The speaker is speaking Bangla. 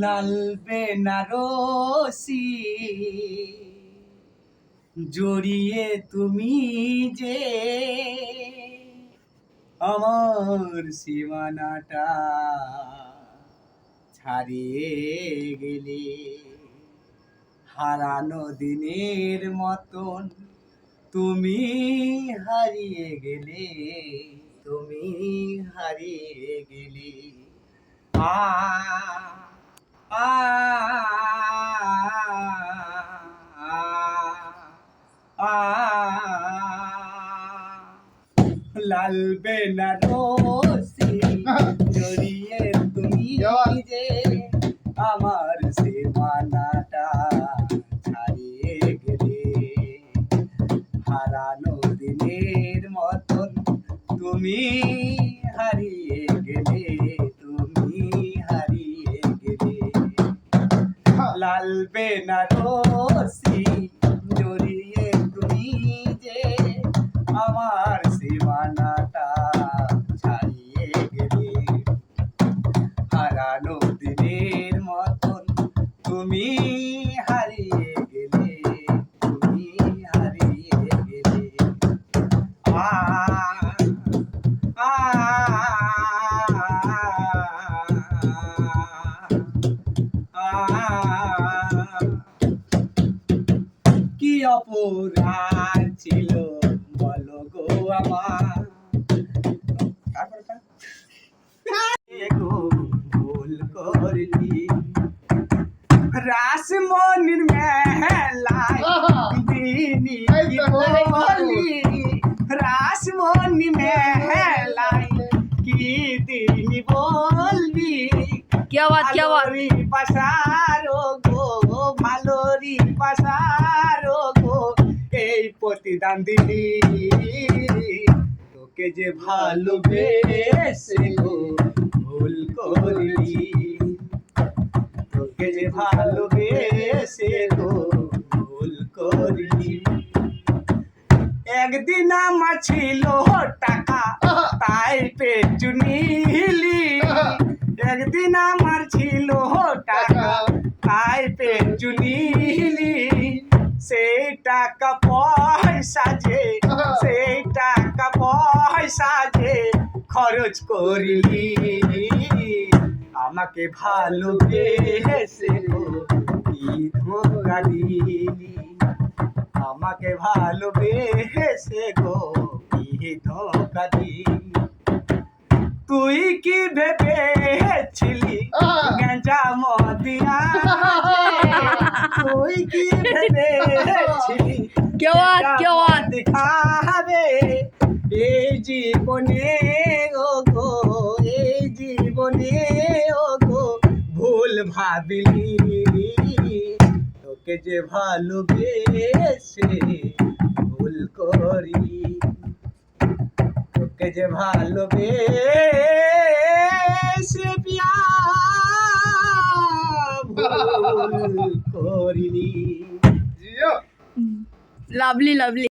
লাল বেনারসি জড়িয়ে তুমি যে আমার সীমানাটা ছাড়িয়ে গেলে, হারানো দিনের মতন তুমি হারিয়ে গেলে, তুমি হারিয়ে গেলে। আ আ আ লাল বেনারসি জড়িয়ে তুমি যে আমার সীমানাটা ছাড়িয়ে গেলে, হারানো দিনের মতন তুমি হারিয়ে গেলে, তুমি হারিয়ে গেলে। লাল বেনারসি জড়িয়ে তুমি যে আমার সীমানাটা ছাড়িয়ে গেলে, হারানো দিনের মতন তুমি হারিয়ে গেলে, তুমি হারিয়ে গেলে। আ আ কি অপরাধ ছিল বলো গো আমার, ভুল করলি রাসমনির মেলায় দিনি কি বলি, রাসমনি মেলায় কি দিনি বলবি। क्या बात পাশারো গো মালোরি পাশারো গো এই প্রতিদান দিলি, তোকে যে ভালোবেসে গো ভুল করলি, তোকে যে ভালোবেসে গো ভুল করলি। একদিন আমার ছিল টাকা তাই পেছু নিলি, একদিন আমার ছিল টাকা তাই পেছু নিলি, সেই টাকা পয়সা যে, সেই টাকা পয়সা যে খরচ করলি, আমাকে ভালোবেসে গো কি ধোঁকা দিলি, আমাকে ভালোবেসে গো কি ধোঁকা দিলি। তুই কি ভেবেছিলি গাঁজা মদিনা, তুই কি ভেবেছিলি দেখাবে এই জীবনে ও গো, এই জীবনে ও গো ভুল ভাবিলি, তোকে যে ভালোবেসে ভুল করি, তোকে যে ভালোবেসে পিয়া ভুল করিনি। लवली